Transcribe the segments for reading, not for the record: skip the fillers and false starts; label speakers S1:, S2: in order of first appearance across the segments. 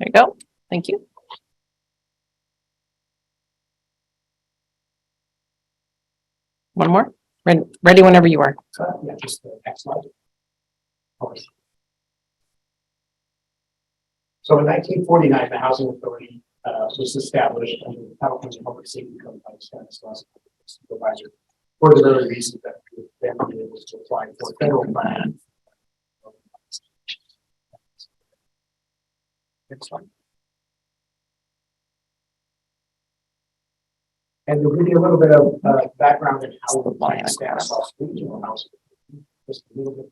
S1: There you go. Thank you. One more. Ready whenever you are.
S2: Yeah, just the next slide. Okay. So in 1949, the Housing Authority was established under the California Public Safety Code by the Stanislaus Supervisor for the very reason that we would then be able to apply for federal funding. Next slide. And to give you a little bit of background on how we apply the Stanislaus Regional Housing. Just a little bit.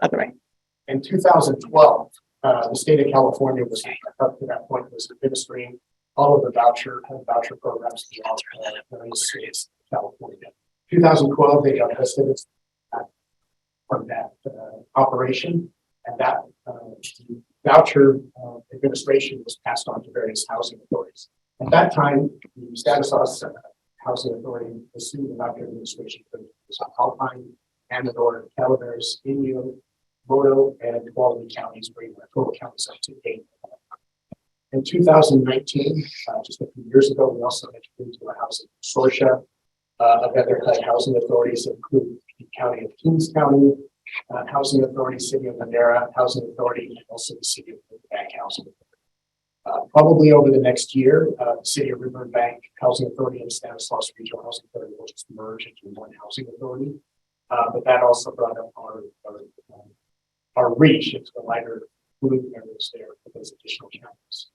S1: Other way.
S2: In 2012, the state of California was up to that point was administering all of the voucher programs throughout various states of California. 2012, they got listed from that operation, and that voucher administration was passed on to various housing authorities. At that time, the Stanislaus Housing Authority assumed the voucher administration for Alpine, Amador, Calaveras, Inyo, Modo, and Quality counties, bringing our total counties up to 8. In 2019, just a few years ago, we also entered into a housing consortia of other housing authorities that include the County of Kings County, Housing Authority, City of Madera, Housing Authority, and also the City of Riverbank Housing Authority. Probably over the next year, the City of Riverbank Housing Authority and Stanislaus Regional Housing Authority will just merge into one housing authority. But that also brought up our reach into the lighter blue areas there for those additional counties.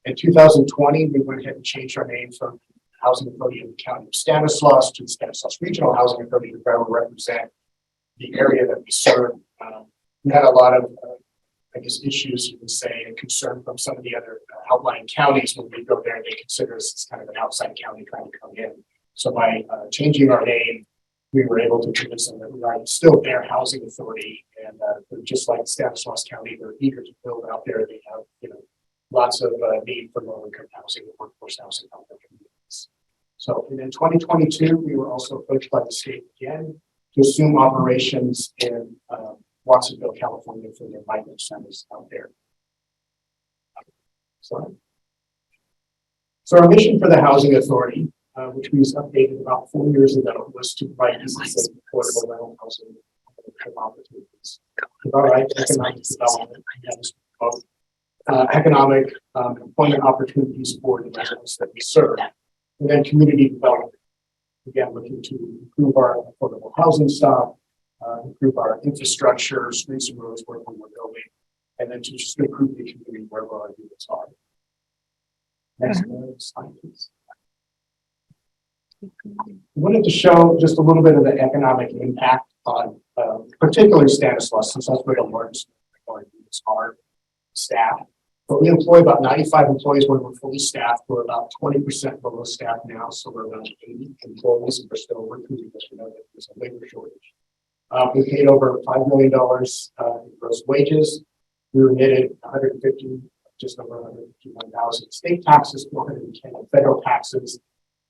S2: In 2020, we went ahead and changed our name from Housing Authority in the County of Stanislaus to the Stanislaus Regional Housing Authority to better represent the area that we serve. We had a lot of, I guess, issues, you can say, and concern from some of the other outlying counties when we go there. They consider us as kind of an outside county trying to come in. So by changing our name, we were able to convince them that we are still their housing authority, and just like Stanislaus County, they're eager to build out there. They have, lots of need for low-income housing and workforce housing out there communities. So, and in 2022, we were also approached by the state again to assume operations in Watsonville, California, for their migrant centers out there. So our mission for the Housing Authority, which was updated about 4 years ago, was to provide decent, affordable rental housing opportunities. Provide economic development, economic employment opportunities for the residents that we serve, and then community development. Again, looking to improve our affordable housing stock, improve our infrastructure, streets and roads where we're building, and then to just improve the community where our units are. Next slide, please. I wanted to show just a little bit of the economic impact on particularly Stanislaus, since that's where the largest our units are staff. But we employ about 95 employees when we're fully staffed. We're about 20% below staff now, so we're around 80 employees, and we're still recruiting because we know that there's a labor shortage. We paid over $5 million in gross wages. We remitted just over 151,000 state taxes, 410 federal taxes,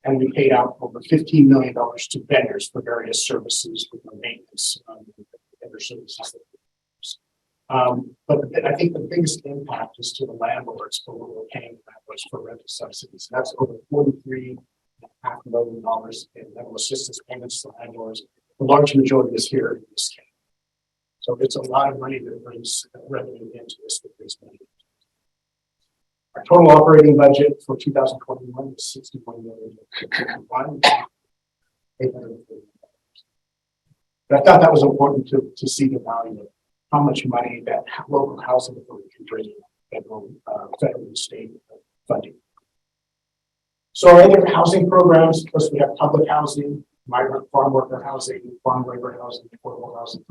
S2: and we paid out over $15 million to vendors for various services, with maintenance, other services. But I think the biggest impact is to the landlords for what we're paying landlords for rental subsidies. That's over $43.5 million in rental assistance payments to landlords. The large majority is here in this county. So it's a lot of money that brings revenue into this money. Our total operating budget for 2021 is $61 million. But I thought that was important to see the value of how much money that local housing authority can bring in federal and state funding. So our other housing programs, of course, we have public housing, migrant farm worker housing, farm labor housing, affordable housing,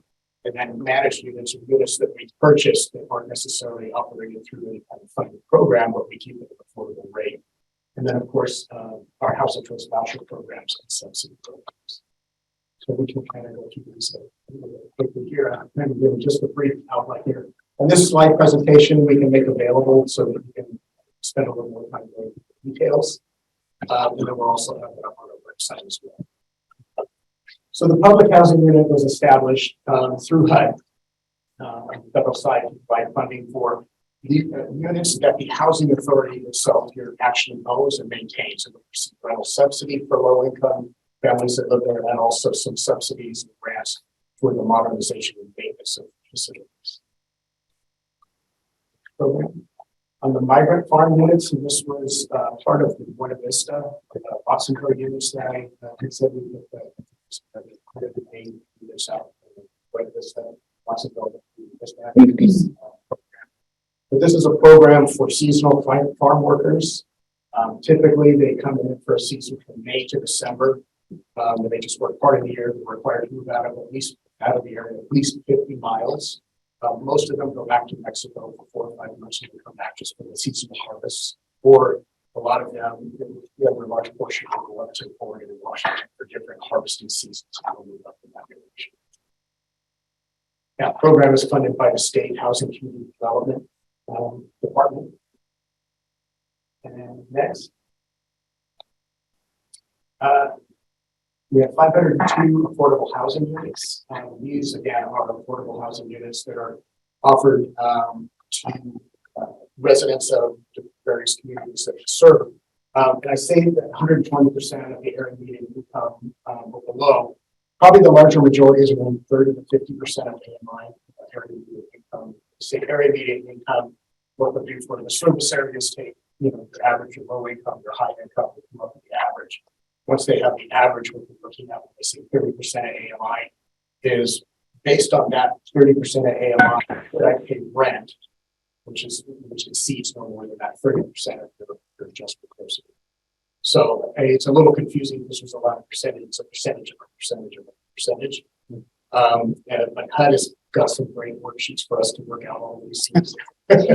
S2: and then managed units or units that we purchased that aren't necessarily operated through any kind of funding program, but we keep it at an affordable rate. And then, of course, our housing choice voucher programs and subsidy programs. So we can kind of go through these a little bit quickly here. I'm going to give just a brief outline here. And this slide presentation we can make available so that you can spend a little more time going through the details. And then we'll also have it up on our website as well. So the public housing unit was established through HUD, on the federal side, to provide funding for units that the housing authority itself here actually owns and maintains, and receive rental subsidy for low income families that live there, and also some subsidies and grants for the modernization and maintenance of facilities. Program. On the migrant farm units, and this was part of the Buena Vista Watsonville units that I considered with the main units out in Buena Vista, Watsonville. But this is a program for seasonal farm workers. Typically, they come in for a season from May to December. And they just work part of the year. They're required to move out of the area at least 50 miles. Most of them go back to Mexico for 4 or 5 months and they come back just for the seasonal harvest. Or a lot of them, we have a large portion will go up to Oregon and Washington for different harvesting seasons. That program is funded by the State Housing Community Development Department. And next. We have 502 affordable housing units. These, again, are affordable housing units that are offered to residents of the various communities that we serve. And I say that 120% of the area median income or below. Probably the larger majority is around 30 to 50% of AMI area median income. Say area median income, what we do for the service areas take, your average or low income, your high income, will come up with the average. Once they have the average, what we're looking at when they say 30% of AMI is based on that 30% of AMI that I pay rent, which exceeds no more than that 30% of your adjustment gross. So it's a little confusing because there's a lot of percentage. It's a percentage of a percentage of a percentage. But HUD has got some great worksheets for us to work out all of these things. Next.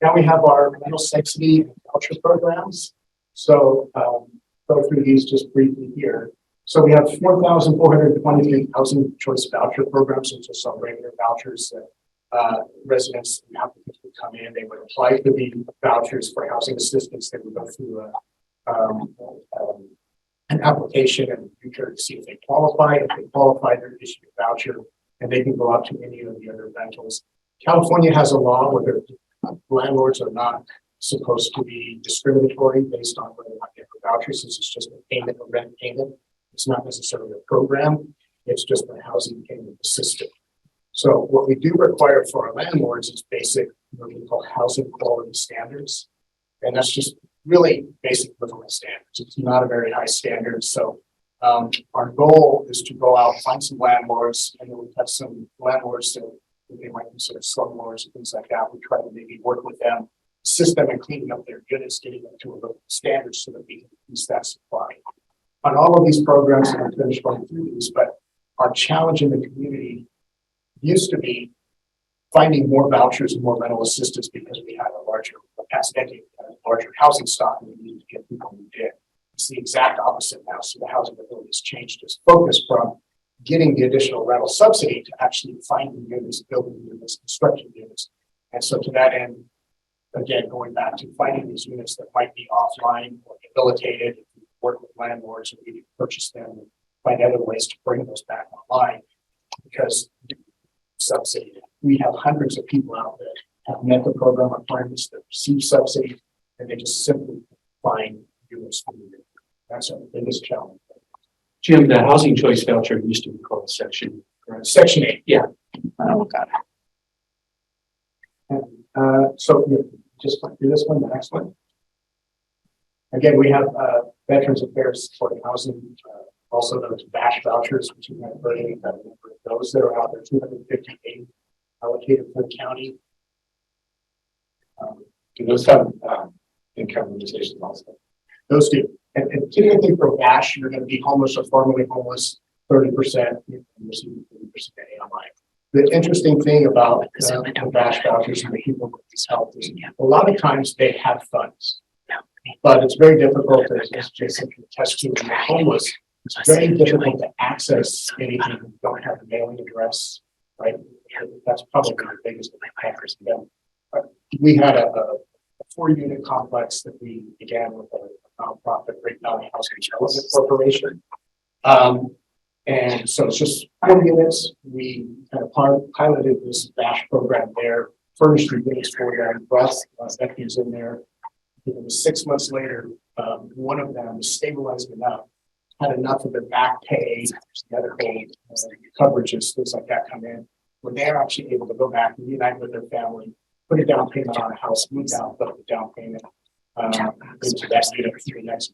S2: Now we have our rental subsidy and voucher programs. So go through these just briefly here. So we have 4,423 housing choice voucher programs, which are some regular vouchers that residents and applicants would come in. They would apply for the vouchers for housing assistance. They would go through an application and future to see if they qualify. If they qualify, they're issued a voucher, and they can go out to any of the other rentals. California has a law where landlords are not supposed to be discriminatory based on whether or not they have vouchers. Since it's just a payment, a rent payment. It's not necessarily a program. It's just a housing payment system. So what we do require for our landlords is basic, what we call housing quality standards. And that's just really basic living standards. It's not a very high standard. So our goal is to go out, find some landlords, and then we've got some landlords that they might consider slumlords and things like that. We try to maybe work with them, assist them in cleaning up their units, getting them to a local standard so that we can increase that supply. On all of these programs, and I'm finished going through these, but our challenge in the community used to be finding more vouchers and more rental assistance because we had a larger, the past decade, we had a larger housing stock and we needed to get people moved in. It's the exact opposite now. So the housing authority has changed its focus from getting the additional rental subsidy to actually finding units, building units, constructing units. And so to that end, again, going back to finding these units that might be offline or debilitated, work with landlords and we can purchase them and find other ways to bring those back online because subsidy. We have hundreds of people out there have met the program requirements that receive subsidy and they just simply find units. That's our biggest challenge.
S3: Jim, the housing choice voucher used to be called Section.
S2: Section 8.
S3: Yeah.
S1: Oh, got it.
S2: And, so just do this one, the next one. Again, we have Veterans Affairs Supporting Housing, also those BASH vouchers, which you might have those that are out there, 258 allocated for the county.
S3: Do those have income limitations also?
S2: Those do. And typically for BASH, you're going to be homeless or formerly homeless, 30%, you receive 30% AMI. The interesting thing about the BASH vouchers and the people with these help is a lot of times they have funds, but it's very difficult, as Jason can attest to, when you're homeless, it's very difficult to access anything if you don't have a mailing address, right? That's probably the biggest factors for them. We had a 4-unit complex that we began with a nonprofit, Great Valley Housing Development Corporation. And so it's just 4 units. We kind of piloted this BASH program there, furnished the units for them, brought veterans in there. It was 6 months later, one of them was stabilized enough, had enough of the back pay, medical coverages, things like that come in, where they're actually able to go back and reunite with their family, put a down payment on a house, move down, put the down payment into that unit for the next.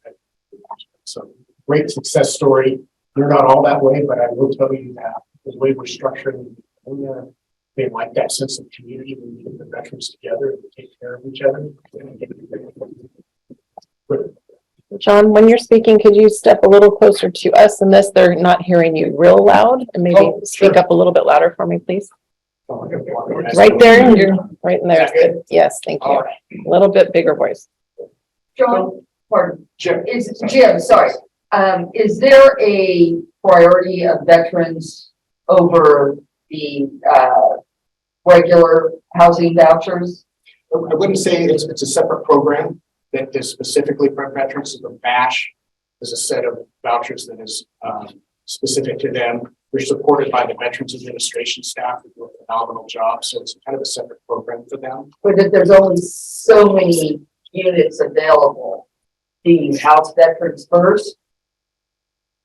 S2: So great success story. They're not all that way, but I will tell you that the way we're structuring, they like that sense of community when we get the veterans together and take care of each other.
S1: John, when you're speaking, could you step a little closer to us in this? They're not hearing you real loud, and maybe
S2: Oh,
S1: speak
S2: sure.
S1: up a little bit louder for me, please.
S2: Right
S1: Right there, you're right in there.
S2: Is that good?
S1: Yes, thank you.
S2: All right.
S1: A little bit bigger voice.
S4: John, pardon,
S2: Jim.
S4: Jim, sorry. Is there a priority of veterans over the, regular housing vouchers?
S2: I wouldn't say it's a separate program that is specifically for veterans. The BASH is a set of vouchers that is specific to them. They're supported by the Veterans Administration staff who do a phenomenal job. So it's kind of a separate program for them.
S4: But if there's only so many units available, do you house veterans first?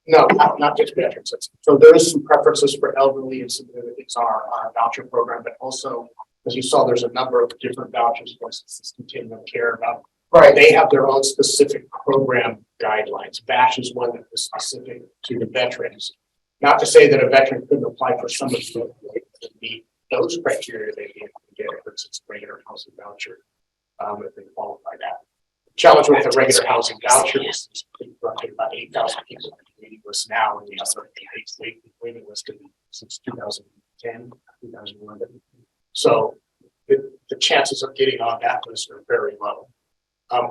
S2: No, not just veterans. So there is some preferences for elderly and some of it's our voucher program, but also, as you saw, there's a number of different vouchers for instance, continuum of care about.
S4: Right.
S2: They have their own specific program guidelines. BASH is one that is specific to the veterans. Not to say that a veteran couldn't apply for some of the meet those criteria they need to get, for instance, regular housing voucher, if they qualify that. Challenge with the regular housing voucher is roughly about 8,000 people on the waiting list now, and we have a waiting list since 2010, 2011. So the chances of getting on that list are very low.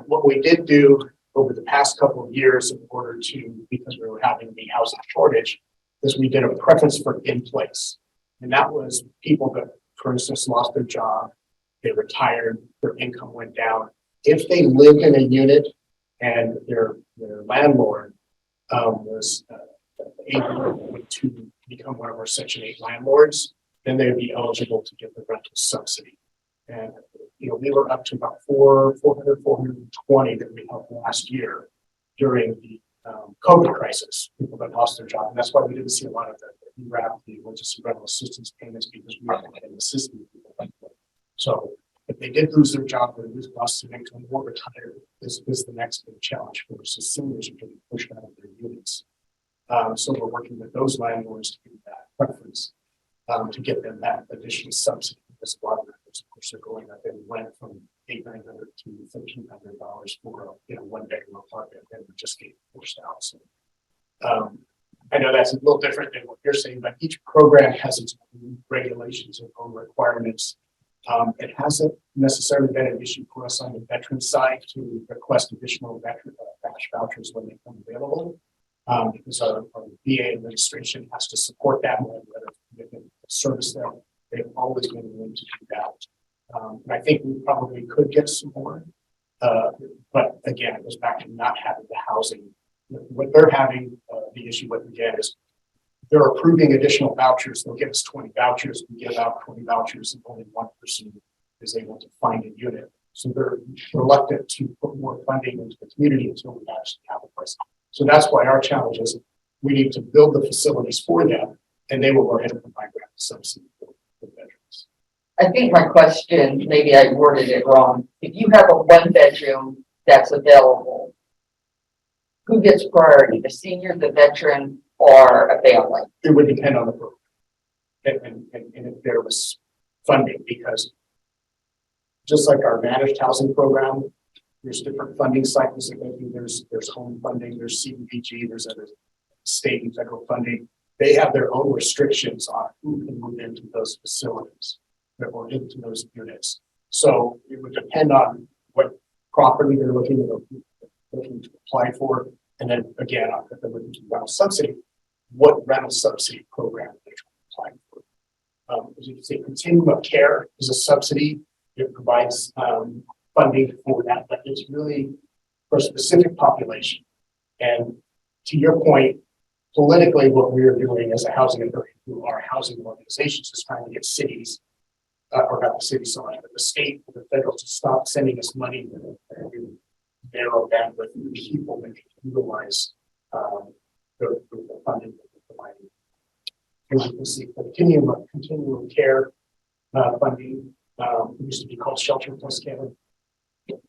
S2: What we did do over the past couple of years in order to, because we were having the housing shortage, is we did a preference for in place. And that was people that, for instance, lost their job, they retired, their income went down. If they lived in a unit and their landlord was able to become one of our Section 8 landlords, then they would be eligible to get the rental subsidy. And we were up to about 420 that we helped last year during the COVID crisis, people that lost their job. And that's why we didn't see a lot of the ERAP, the emergency rental assistance payments, because we weren't getting assistance people like that. So if they did lose their job or lose loss of income or retire, this is the next big challenge for us as seniors are getting pushed out of their units. So we're working with those landlords to give that preference to get them that additional subsidy. Because a lot of members, of course, are going up and went from $800 to $1,300 for a one-bedroom apartment, and we're just getting pushed out. So I know that's a little different than what you're saying, but each program has its own regulations and own requirements. It hasn't necessarily been an issue for us on the veteran side to request additional veteran cash vouchers when they come available, because our VA administration has to support that and let them service them. They've always been willing to do that. And I think we probably could get some more, but again, it goes back to not having the housing. What they're having the issue with again is they're approving additional vouchers. They'll give us 20 vouchers. We give out 20 vouchers, and only one person is able to find a unit. So they're reluctant to put more funding into the community until we actually have a place. So that's why our challenge is we need to build the facilities for them, and they will go ahead and provide grant subsidy for veterans.
S4: I think my question, maybe I worded it wrong. If you have a one bedroom that's available, who gets priority, the senior, the veteran, or a family?
S2: It would depend on the program and if there was funding, because just like our managed housing program, there's different funding cycles that go through. There's home funding, there's CDBG, there's other state and federal funding. They have their own restrictions on who can move into those facilities or into those units. So it would depend on what property they're looking to apply for. And then again, if they're looking to rental subsidy, what rental subsidy program they're applying for. As you can see, continuum of care is a subsidy. It provides funding for that, but it's really for a specific population. And to your point, politically, what we are doing as a housing authority through our housing organizations is trying to get cities, or not the city, sorry, but the state and the federal to stop sending us money and narrow bandwidth for people that can utilize the funding that we're providing. As you can see, continuum care funding used to be called Shelter Plus Care.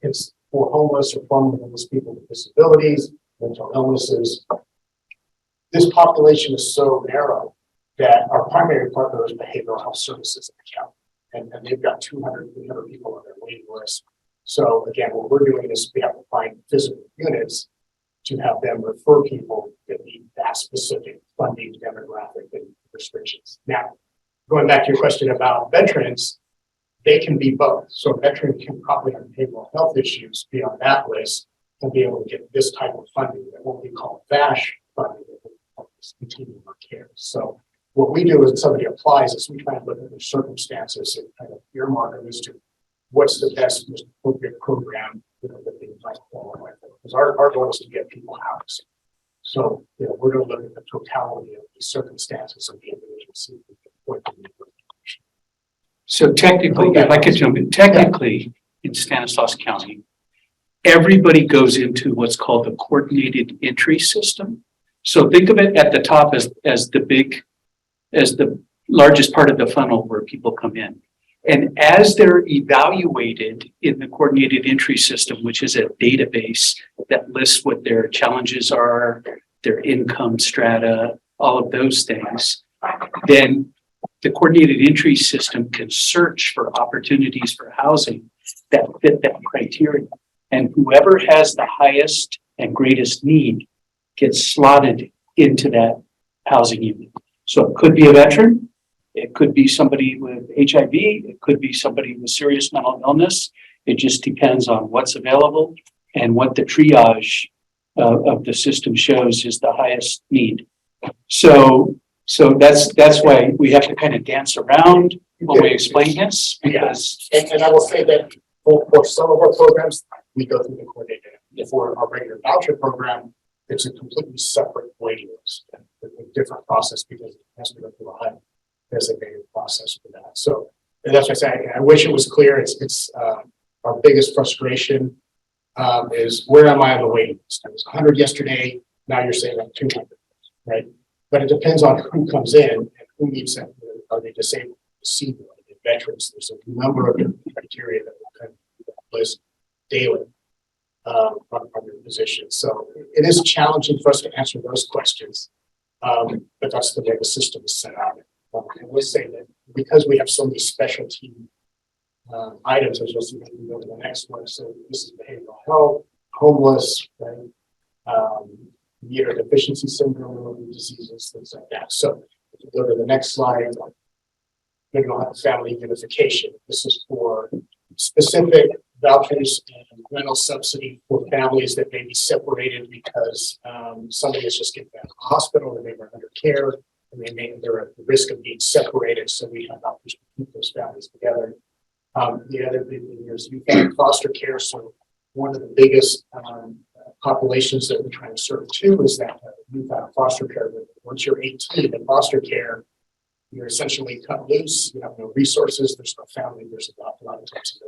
S2: It's for homeless or formerly homeless people with disabilities, mental illnesses. This population is so narrow that our primary partner is behavioral health services in the county. And they've got 200, 300 people on their waiting list. So again, what we're doing is we have to find physical units to have them refer people that need that specific funding, demographic, and restrictions. Now, going back to your question about veterans, they can be both. So a veteran can probably have behavioral health issues, be on that list, and be able to get this type of funding that what we call VASH funding, that will help us continue our care. So what we do is when somebody applies is we try and look at their circumstances and kind of earmark them as to what's the best, most appropriate program that they might qualify for. Because our goal is to get people housed. So, we're going to look at the totality of the circumstances of the individual. See if we can point them in the right direction.
S3: So technically, if I could jump in, technically in Stanislaus County, everybody goes into what's called the coordinated entry system. So think of it at the top as the largest part of the funnel where people come in. And as they're evaluated in the coordinated entry system, which is a database that lists what their challenges are, their income strata, all of those things, then the coordinated entry system can search for opportunities for housing that fit that criteria. And whoever has the highest and greatest need gets slotted into that housing unit. So it could be a veteran, it could be somebody with HIV, it could be somebody with serious mental illness. It just depends on what's available and what the triage of the system shows is the highest need. So that's why we have to kind of dance around when we explain this, because
S2: And I will say that for some of our programs, we go through the coordinated. For our regular voucher program, it's a completely separate waiting list, a different process because it has to go through a HUD designated process for that. So that's why I say I wish it was clear. It's our biggest frustration is where am I on the waiting list? I was 100 yesterday. Now you're saying I'm 200, right? But it depends on who comes in and who needs that. Are they disabled, disabled, veterans? There's a number of different criteria that will kind of list daily on your position. So it is challenging for us to answer those questions, but that's the way the system is set up. And we'll say that because we have so many specialty items, as you'll see when we go to the next one. So this is behavioral health, homeless, right? Immunodeficiency syndrome, diseases, things like that. So if you go to the next slide, maybe we'll have family unification. This is for specific vouchers and rental subsidy for families that may be separated because somebody is just getting out of the hospital and they were under care and they're at the risk of being separated. So we have vouchers to keep those families together. The other big thing is youth foster care. So one of the biggest populations that we're trying to serve too is that youth out of foster care. Once you're 18 in foster care, you're essentially cut loose. You have no resources. There's no family. There's a lot of types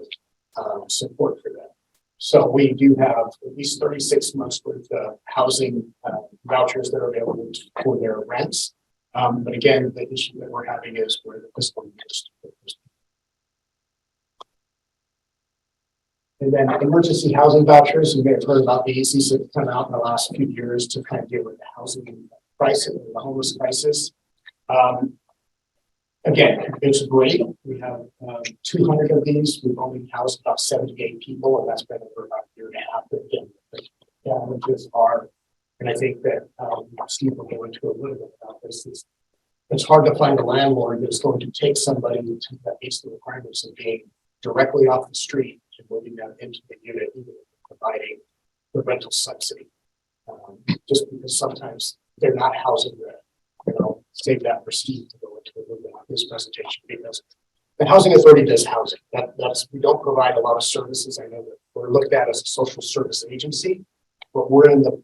S2: of support for that. So we do have at least 36 months worth of housing vouchers that are available for their rents. But again, the issue that we're having is where the fiscal years. And then emergency housing vouchers, you may have heard about these. These have come out in the last few years to kind of deal with the housing crisis, the homeless crisis. Again, it's great. We have 200 of these. We've only housed about 78 people, and that's been over about a year and a half. But again, the challenges are, and I think that Steve will go into a little bit about this. It's hard to find a landlord that's going to take somebody that meets the requirements of being directly off the street and moving them into the unit, even providing the rental subsidy. Just because sometimes they're not housing the, save that for Steve to go into a little bit on his presentation, because the housing authority does housing. That's we don't provide a lot of services. I know that we're looked at as a social service agency, but we're in the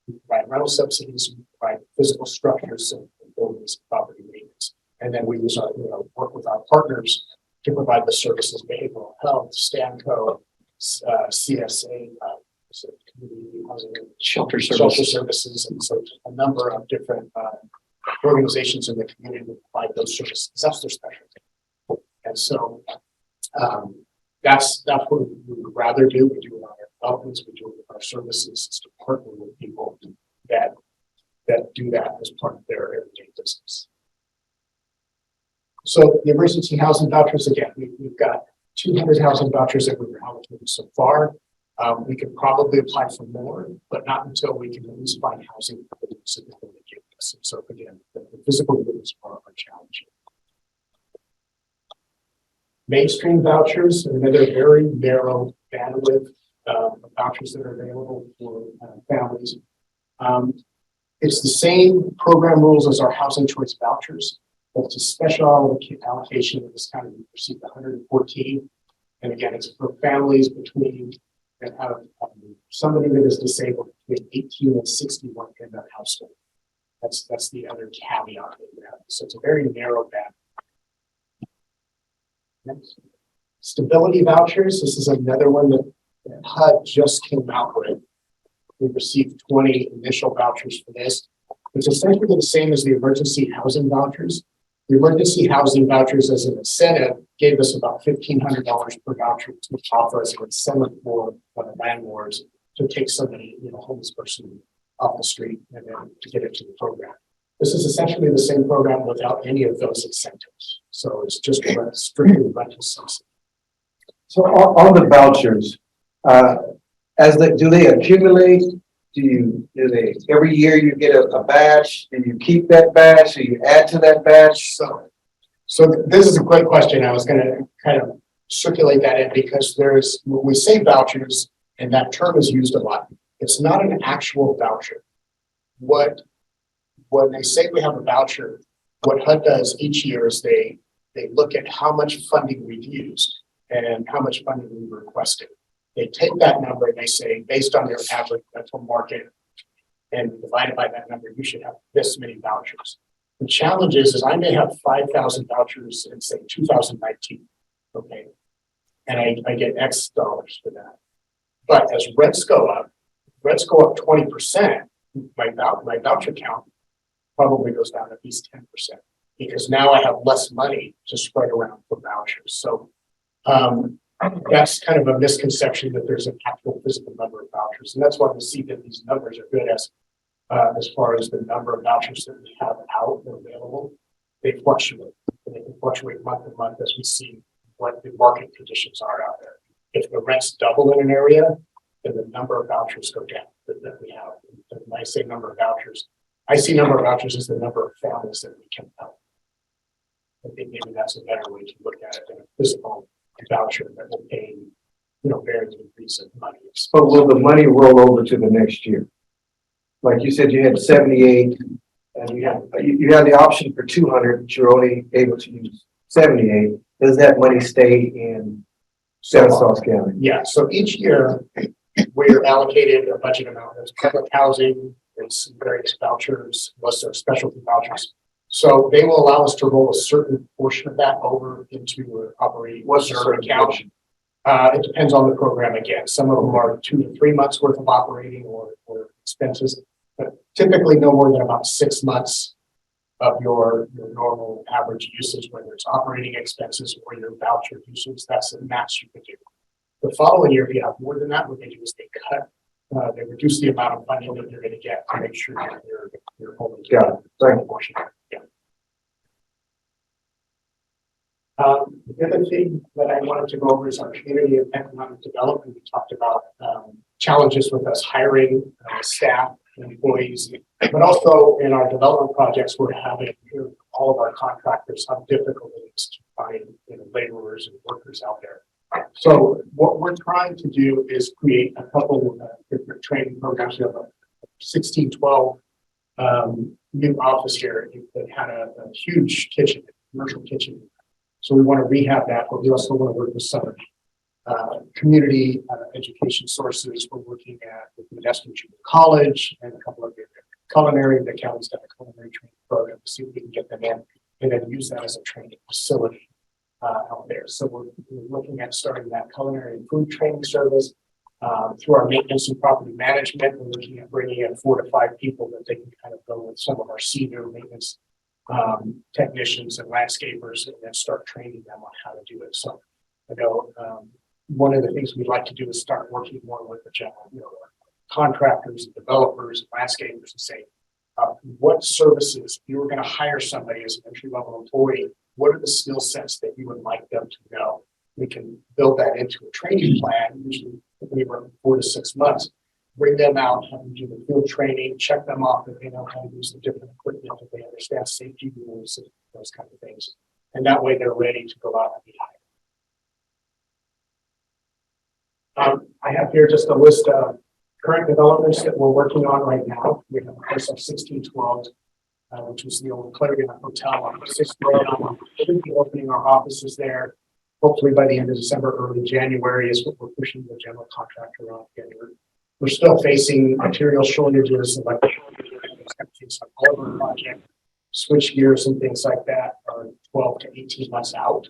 S2: we provide rental subsidies, we provide physical structures and buildings, property maintenance. And then we use our, work with our partners to provide the services, behavioral health, Stanco, CSA, community housing,
S3: Shelter
S2: social
S3: services.
S2: services, and so a number of different organizations in the community that provide those services. That's their specialty. And so that's what we would rather do. We do it on our developments, we do it with our services, is to partner with people that do that as part of their everyday business. So the emergency housing vouchers, again, we've got 200 housing vouchers that we were allocated so far. We could probably apply for more, but not until we can at least find housing for the use of the us. And so again, the physical limits are challenging. Mainstream vouchers, another very narrow bandwidth of vouchers that are available for families. It's the same program rules as our housing choice vouchers, but it's a special allocation of this kind of received 114. And again, it's for families that have somebody that is disabled between 18 and 61 in that household. That's the other caveat that we have. So it's a very narrow band. Next. Stability vouchers. This is another one that HUD just came out with. We received 20 initial vouchers for this. It's essentially the same as the emergency housing vouchers. The emergency housing vouchers as an incentive gave us about $1,500 per voucher to offer as an incentive for the landlords to take somebody, homeless person off the street and then to get it to the program. This is essentially the same program without any of those incentives. So it's just strictly rental subsidy.
S5: So on the vouchers, do they accumulate? Do they every year you get a batch and you keep that batch? Do you add to that batch?
S2: So this is a great question. I was going to kind of circulate that in because when we say vouchers, and that term is used a lot, it's not an actual voucher. When they say we have a voucher, what HUD does each year is they look at how much funding we've used and how much funding we requested. They take that number and they say, based on your average rental market and divided by that number, you should have this many vouchers. The challenge is I may have 5,000 vouchers in say 2019, okay? And I get X dollars for that. But as rents go up 20%, my voucher count probably goes down at least 10% because now I have less money to spread around for vouchers. So that's kind of a misconception that there's an actual physical number of vouchers. And that's why we see that these numbers are good as far as the number of vouchers that we have out and available. They fluctuate. And they can fluctuate month to month as we see what the market conditions are out there. If the rents double in an area, then the number of vouchers go down that we have. And when I say number of vouchers, I see number of vouchers as the number of families that we can help. I think maybe that's a better way to look at it than a physical voucher that will pay, varying degrees of money.
S5: But will the money roll over to the next year? Like you said, you had 78 and you had the option for 200, but you're only able to use 78. Does that money stay in Stanislaus County?
S2: Yeah, so each year we're allocated a budget amount. There's public housing, there's various vouchers, most are specialty vouchers. So they will allow us to roll a certain portion of that over into an operating reserve account. It depends on the program again. Some of them are 2 to 3 months worth of operating or expenses, but typically no more than about 6 months of your normal average usage, whether it's operating expenses or your voucher usage. That's the max you can do. The following year, if you have more than that, what they do is they reduce the amount of funding that you're going to get to make sure that you're holding the portion. Yeah. The other thing that I wanted to go over is our community and economic development. We talked about challenges with us hiring staff and employees, but also in our development projects, we're having all of our contractors how difficult it is to find laborers and workers out there. So what we're trying to do is create a couple of different training programs. We have a 1612 new office here that had a huge kitchen, commercial kitchen. So we want to rehab that, but we also want to work with some community education sources. We're working at the Modesto Junior College and a couple of culinary, the county's got a culinary training program to see if we can get them in and then use that as a training facility out there. So we're looking at starting that culinary and food training service. Through our maintenance and property management, we're looking at bringing in 4 to 5 people that they can kind of go with some of our senior maintenance technicians and landscapers and then start training them on how to do it. So I know one of the things we'd like to do is start working more with the general, contractors, and developers, and landscapers and say, what services, if you were going to hire somebody as an entry-level employee, what are the skill sets that you would like them to know? We can build that into a training plan, usually anywhere from 4 to 6 months. Bring them out, have them do the field training, check them off that they know how to use the different equipment, that they understand safety rules, and those kind of things. And that way they're ready to go out and be hired. I have here just a list of current developments that we're working on right now. We have a place of 1612, which was the old Clarion Hotel on 6th Road. We'll be opening our offices there. Hopefully by the end of December, early January is what we're pushing the general contractor on. Again, we're still facing material shortages, like all of our project, switch gears and things like that are 12 to 18 months out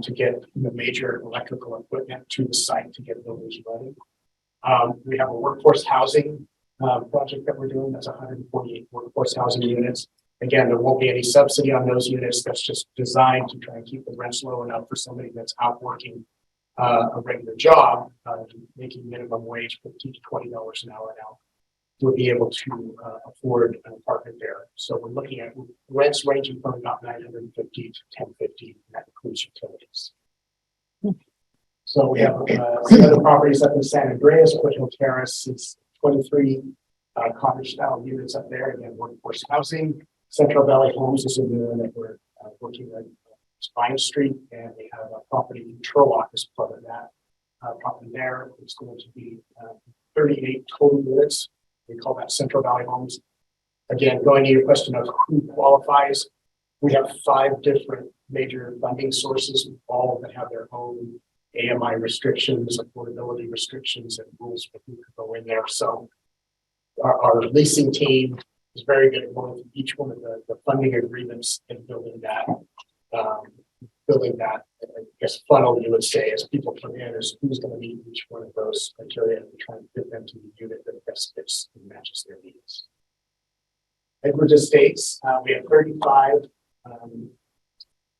S2: to get the major electrical equipment to the site to get buildings ready. We have a workforce housing project that we're doing. That's 148 workforce housing units. Again, there won't be any subsidy on those units. That's just designed to try and keep the rents low enough for somebody that's out working a regular job, making minimum wage $15 to $20 an hour now, to be able to afford an apartment there. So we're looking at rents ranging from about $950 to $1,050, and that includes utilities. So we have some other properties up in San Andreas, Foothill Terrace. It's 23 cottage-style units up there. Again, workforce housing. Central Valley Homes is a new one that we're working on Spine Street, and they have a property control office part of that property there. It's going to be 38 total units. We call that Central Valley Homes. Again, going to your question of who qualifies, we have 5 different major funding sources, all of them have their own AMI restrictions, affordability restrictions, and rules for who can go in there. So our leasing team is very good at going through each one of the funding agreements and building that, I guess, funnel, you would say, as people come in, is who's going to meet each one of those criteria and try and fit them to the unit that best fits and matches their needs. Edwards Estates, we have 35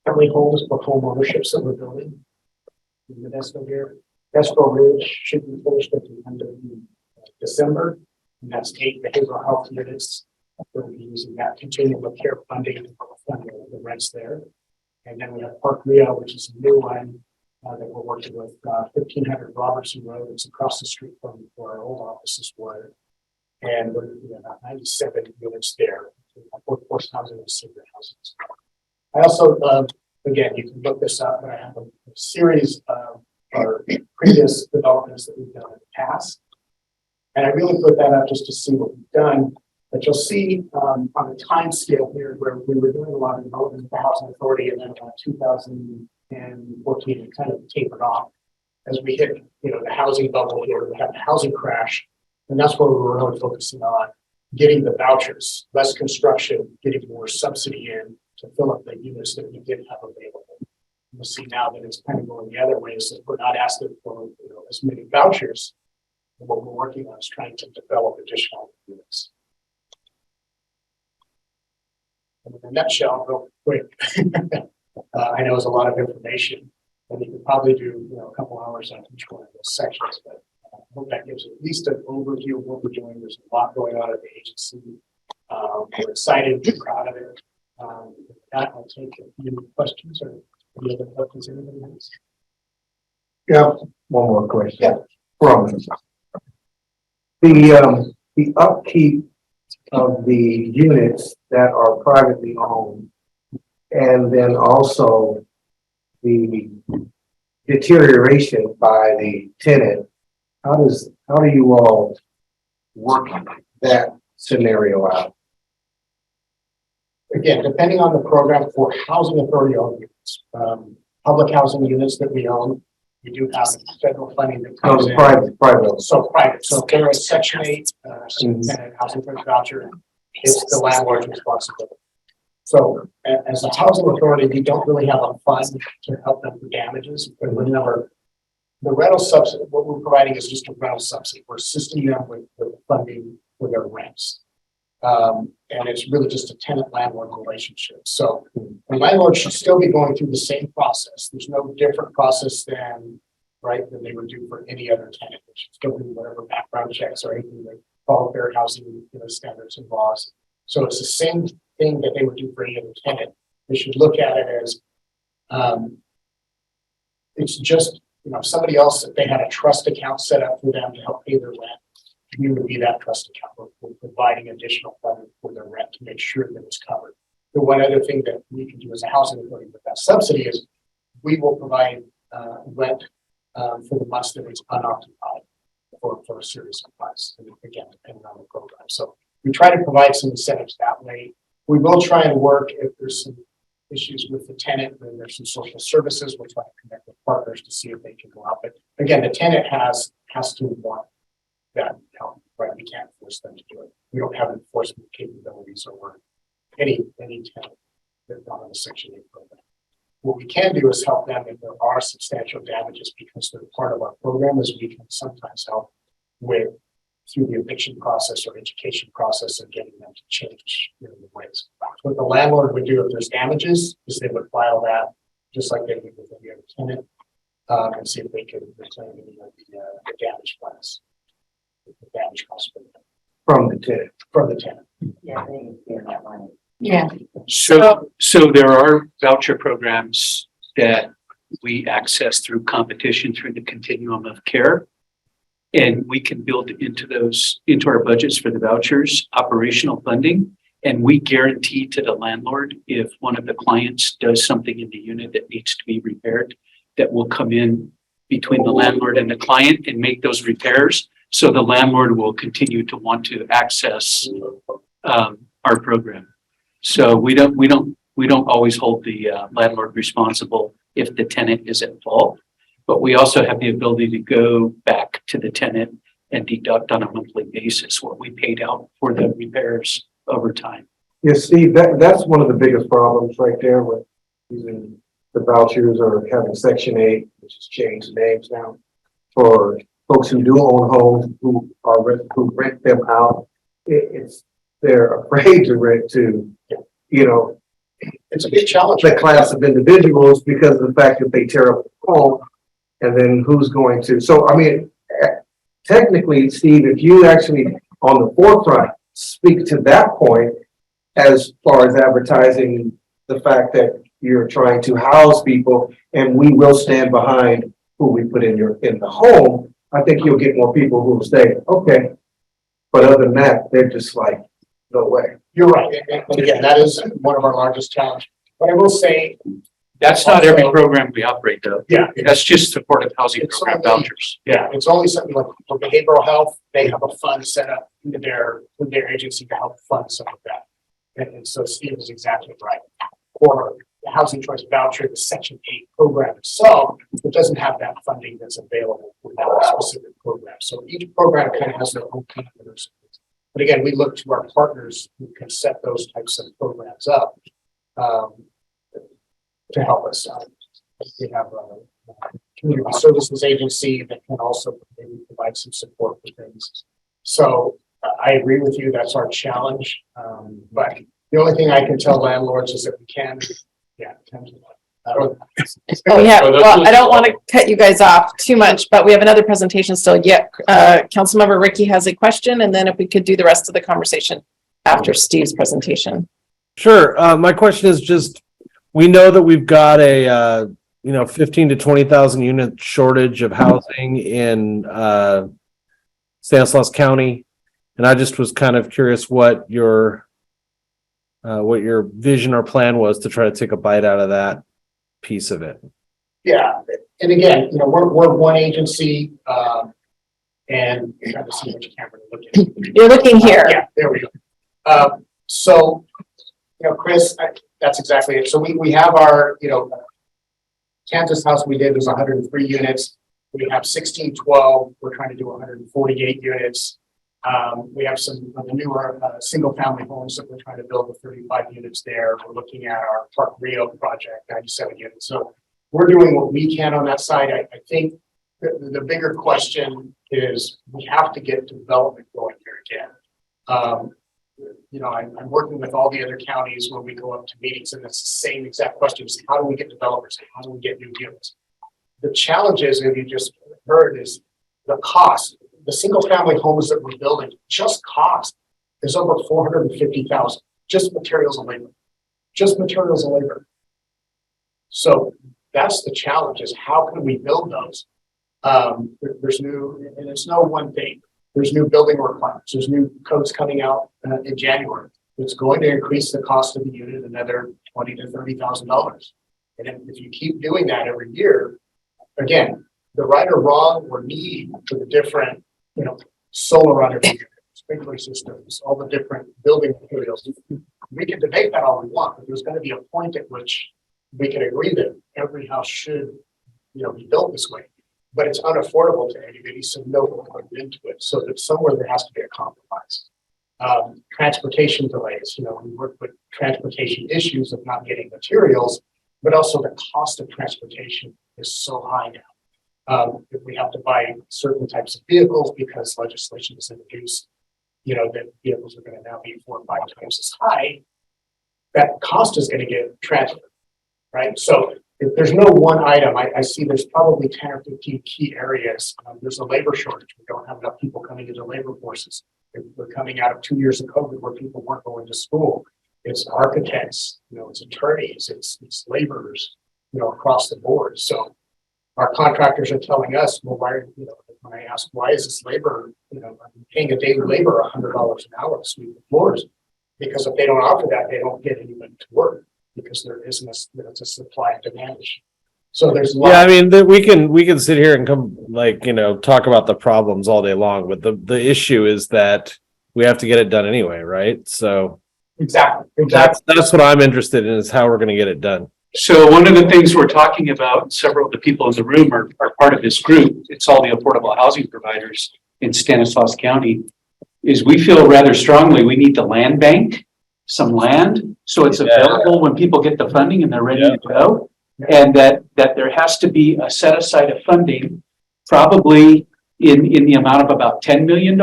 S2: family homes for home ownerships that we're building. In Modesto here, Vesco Ridge should be finished at the end of December, and that's 8 behavioral health units. We're going to be using that continuum of care funding to fund the rents there. And then we have Park Rio, which is a new one that we're working with, 1500 Robertson Road. It's across the street from where our old offices were. And we're looking at about 97 units there, workforce housing and senior housing. I also, again, you can look this up, but I have a series of our previous developments that we've done in the past. And I really put that up just to see what we've done. But you'll see on the time scale here where we were doing a lot of development with the Housing Authority, and then around 2014 it kind of tapered off as we hit the housing bubble here. We had the housing crash, and that's where we were really focusing on getting the vouchers, less construction, getting more subsidy in to fill up the units that we did have available. We'll see now that it's kind of going the other way, so we're not asking for as many vouchers. And what we're working on is trying to develop additional units. In a nutshell, real quick, I know it's a lot of information, and you could probably do a couple hours on each one of those sections, but I hope that gives at least an overview of what we're doing. There's a lot going on at the agency. We're excited, we're proud of it. With that, I'll take a few questions or any other questions anybody has.
S5: Yeah, one more question.
S2: Yeah.
S5: Promise. The upkeep of the units that are privately owned, and then also the deterioration by the tenant, how do you all work that scenario out?
S2: Again, depending on the program for housing authority owned units, public housing units that we own, We do have federal funding that
S5: Oh,
S2: comes
S5: the
S2: in.
S5: private.
S2: So private, so if there is Section 8, tenant housing choice voucher, it's the landlord's responsibility. So as a housing authority, we don't really have a fund to help them for damages, but remember, the rental subsidy, what we're providing is just a rental subsidy. We're assisting them with funding for their rents. And it's really just a tenant landlord relationship. So the landlord should still be going through the same process. There's no different process than they would do for any other tenant. They should still do whatever background checks or anything that follow fair housing standards and laws. So it's the same thing that they would do for any other tenant. They should look at it as it's just, somebody else, if they had a trust account set up for them to help pay their rent, we would be that trust account. We're providing additional funding for their rent to make sure that it's covered. The one other thing that we can do as a housing authority with that subsidy is we will provide rent for the months that it's unoccupied for a series of months, and again, depending on the program. So we try to provide some incentives that way. We will try and work if there's some issues with the tenant, then there's some social services. We'll try to connect with partners to see if they can go out. But again, the tenant has to want that help, right? We can't force them to do it. We don't have enforcement capabilities over any tenant that's not in the Section 8 program. What we can do is help them if there are substantial damages because they're part of our program, as we can sometimes help with through the eviction process or education process of getting them to change the ways. What the landlord would do if there's damages is they would file that just like they would with any other tenant and see if they could reclaim any of the damage funds. The damage costs
S5: From the tenant.
S2: from the tenant.
S4: Yeah, they get that money.
S1: Yeah.
S3: So there are voucher programs that we access through competition through the continuum of care. And we can build into our budgets for the vouchers, operational funding. And we guarantee to the landlord, if one of the clients does something in the unit that needs to be repaired, that will come in between the landlord and the client and make those repairs. So the landlord will continue to want to access our program. So we don't always hold the landlord responsible if the tenant is at fault. But we also have the ability to go back to the tenant and deduct on a monthly basis what we paid out for the repairs over time.
S5: Yeah, Steve, that's one of the biggest problems right there with using the vouchers or having Section 8, which has changed names now, for folks who do own homes who rent them out. They're afraid to rent to,
S2: It's a big challenge.
S5: the class of individuals because of the fact that they tear up the home. And then who's going to, so I mean, technically, Steve, if you actually on the forefront speak to that point, as far as advertising the fact that you're trying to house people and we will stand behind who we put in the home, I think you'll get more people who will say, okay. But other than that, they're just like, no way.
S2: You're right. And again, that is one of our largest challenges. But I will say,
S3: That's not every program we operate though.
S2: yeah,
S3: That's just supportive housing
S2: It's
S3: program
S2: only-
S3: vouchers.
S2: yeah, it's only something like for behavioral health, they have a fund set up in their agency to help fund some of that. And so Steve is exactly right. For the housing choice voucher, the Section 8 program itself, it doesn't have that funding that's available for that specific program. So each program kind of has their own parameters. But again, we look to our partners who can set those types of programs up to help us. We have a community services agency that can also maybe provide some support for things. So I agree with you, that's our challenge. But the only thing I can tell landlords is that we can,
S1: Well, I don't want to cut you guys off too much, but we have another presentation still yet. Councilmember Ricky has a question, and then if we could do the rest of the conversation after Steve's presentation.
S6: Sure. My question is just, we know that we've got a, 15 to 20,000 unit shortage of housing in, Stanislaus County. And I just was kind of curious what your vision or plan was to try to take a bite out of that piece of it.
S2: Yeah, and again, we're one agency, and I'm trying to see which camera to look at.
S1: You're looking here.
S2: Yeah, there we go. So, Chris, that's exactly it. So we have our, Kansas house we did was 103 units. We have 1612. We're trying to do 148 units. We have some of the newer single family homes that we're trying to build with 35 units there. We're looking at our Park Rio project, 97 units. So we're doing what we can on that side. I think the bigger question is we have to get development going here again. You know, I'm working with all the other counties when we go up to meetings, and it's the same exact question: is how do we get developers? How do we get new units? The challenge is, if you just heard, is the cost. The single family homes that we're building just cost is over $450,000, just materials and labor, just materials and labor. So that's the challenge: is how can we build those? There's new, and it's no one thing. There's new building requirements. There's new codes coming out in January. It's going to increase the cost of the unit another $20,000 to $30,000. And if you keep doing that every year, again, the right or wrong or need for the different, you know, solar on every unit, sprinkler systems, all the different building materials. We can debate that all we want, but there's going to be a point at which we can agree that every house should, you know, be built this way. But it's unaffordable to anybody, so no one will put into it. So that somewhere there has to be a compromise. Transportation delays, you know, we work with transportation issues of not getting materials, but also the cost of transportation is so high now. If we have to buy certain types of vehicles because legislation is introduced, you know, that vehicles are going to now be 4 or 5 times as high, that cost is going to get transferred, right? So if there's no one item, I see there's probably 10 or 15 key areas. There's a labor shortage. We don't have enough people coming into labor forces. We're coming out of 2 years of COVID where people weren't going to school. It's architects, you know, it's attorneys, it's laborers, you know, across the board. So our contractors are telling us, well, why, you know, when I ask, why is this labor, you know, I'm paying a daily labor $100 an hour to sweep the floors, because if they don't offer that, they don't get anybody to work, because there isn't it's a supply and demand issue. So there's a lot.
S6: Yeah, I mean, we can sit here and come, like, you know, talk about the problems all day long, but the issue is that we have to get it done anyway, right? So
S2: Exactly.
S6: that's what I'm interested in, is how we're gonna get it done.
S3: So one of the things we're talking about, several of the people in the room are part of this group. It's all the affordable housing providers in Stanislaus County, is we feel rather strongly we need to land bank some land, so it's available when people get the funding and they're ready to go. And that there has to be a set aside of funding, probably in the amount of about $10 million,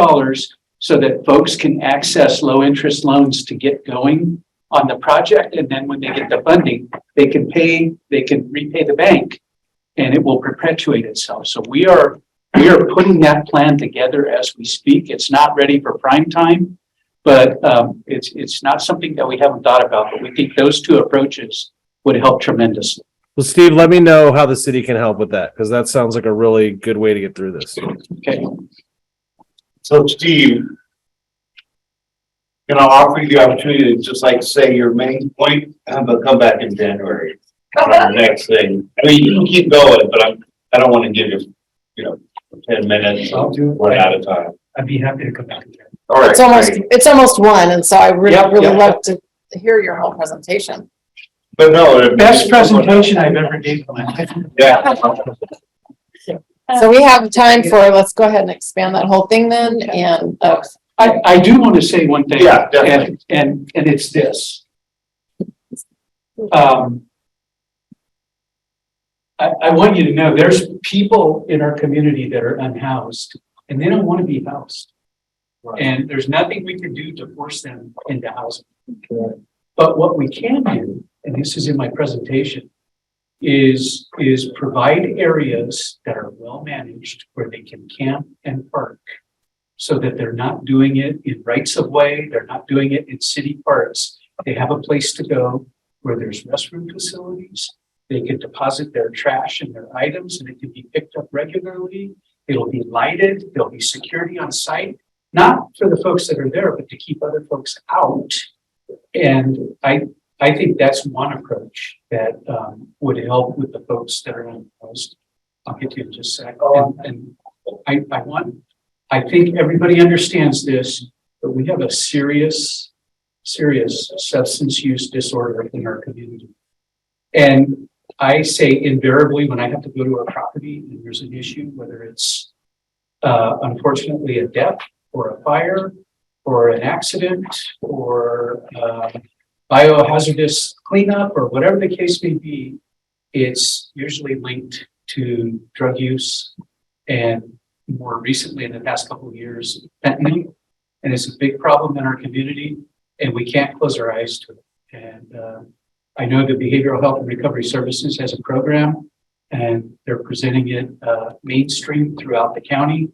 S3: so that folks can access low interest loans to get going on the project. And then when they get the funding, they can repay the bank, and it will perpetuate itself. So we are putting that plan together as we speak. It's not ready for prime time, but it's not something that we haven't thought about, but we think those two approaches would help tremendously.
S6: Well, Steve, let me know how the city can help with that, because that sounds like a really good way to get through this.
S3: Okay.
S7: So Steve, can I offer you the opportunity to just like say your main point, but come back in January on the next thing? I mean, you can keep going, but I don't want to give you, you know, 10 minutes.
S3: I'll do it.
S7: We're out of time.
S3: I'd be happy to come back again.
S7: All right. great.
S1: It's almost 1, and so I really
S3: Yep, yep.
S1: love to hear your whole presentation.
S7: But no.
S3: Best presentation I've ever gave in my life.
S7: Yeah.
S1: So we have time for, let's go ahead and expand that whole thing then, and
S3: I do want to say one thing.
S7: Yeah, definitely.
S3: And it's this. I want you to know there's people in our community that are unhoused and they don't want to be housed. And there's nothing we can do to force them into housing. But what we can do, and this is in my presentation, is provide areas that are well managed where they can camp and park, so that they're not doing it in rights of way, they're not doing it in city parks. They have a place to go where there's restroom facilities. They can deposit their trash and their items, and it can be picked up regularly. It'll be lighted, there'll be security on site, not for the folks that are there, but to keep other folks out. And I think that's one approach that would help with the folks that are unhoused. I'll get to you in just a second. And I think everybody understands this, but we have a serious substance use disorder in our community. And I say invariably when I have to go to a property and there's an issue, whether it's unfortunately a death or a fire or an accident or biohazardous cleanup or whatever the case may be, it's usually linked to drug use and more recently in the past couple of years, fentanyl. And it's a big problem in our community and we can't close our eyes to it. And I know the Behavioral Health and Recovery Services has a program and they're presenting it mainstream throughout the county.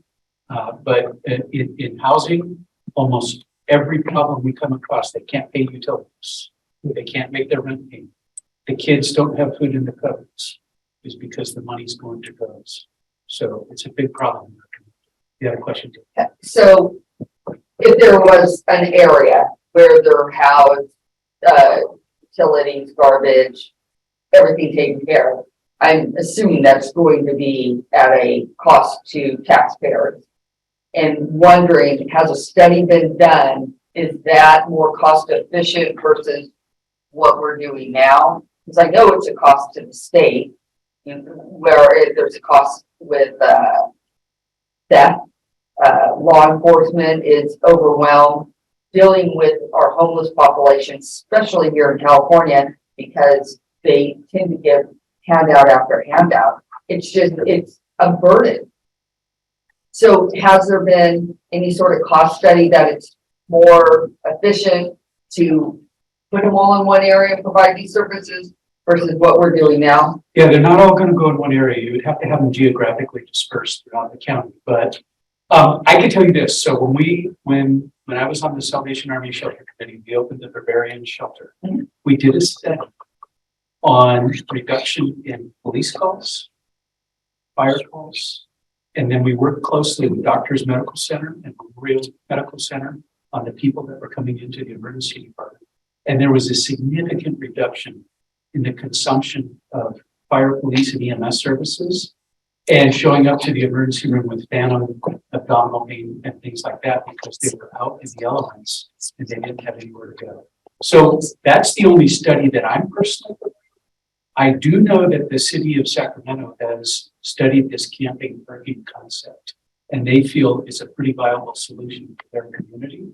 S3: But in housing, almost every problem we come across, they can't pay utilities. They can't make their rent payment. The kids don't have food in the cupboards is because the money's going to drugs. So it's a big problem. You had a question?
S4: So if there was an area where they're housed, utilities, garbage, everything taken care of, I'm assuming that's going to be at a cost to taxpayers. And wondering, has a study been done? Is that more cost efficient versus what we're doing now? Because I know it's a cost to the state, where there's a cost with theft. Law enforcement is overwhelmed dealing with our homeless population, especially here in California, because they tend to give handout after handout. It's a burden. So has there been any sort of cost study that it's more efficient to put them all in one area and provide these services versus what we're doing now?
S3: Yeah, they're not all going to go in one area. You would have to have them geographically dispersed throughout the county. But I can tell you this. So when I was on the Salvation Army Shelter Committee, we opened the Bavarian Shelter. We did a study on reduction in police calls, fire calls, and then we worked closely with Doctors Medical Center and Memorial Medical Center on the people that were coming into the emergency department. And there was a significant reduction in the consumption of fire, police, and EMS services and showing up to the emergency room with phantom abdominal pain and things like that because they were out in the elements and they didn't have anywhere to go. So that's the only study that I'm personally aware of. I do know that the city of Sacramento has studied this camping parking concept and they feel it's a pretty viable solution for their community.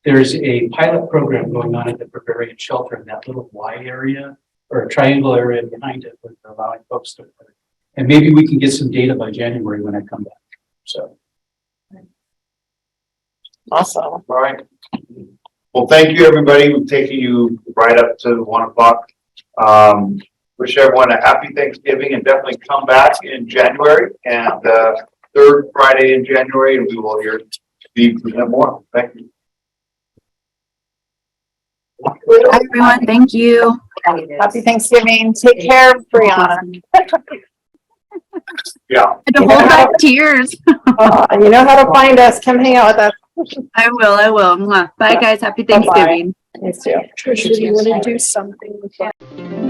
S3: There's a pilot program going on at the Bavarian Shelter in that little Y area or a triangle area behind it where they're allowing folks to park. And maybe we can get some data by January when I come back. So.
S1: Awesome.
S7: All right. Well, thank you, everybody. We've taken you right up to 1 o'clock. Wish everyone a happy Thanksgiving and definitely come back in January and third Friday in January, and we will hear Steve present more. Thank you.
S8: Hi, everyone. Thank you.
S1: Happy Thanksgiving. Take care, Brianna.
S7: Yeah.
S8: And to hold back tears.
S1: You know how to find us. Come hang out with us.
S8: I will. Mwah. Bye, guys. Happy
S1: Bye-bye.
S8: Thanksgiving.
S1: You too.
S9: Tricia, do you want to do something with that?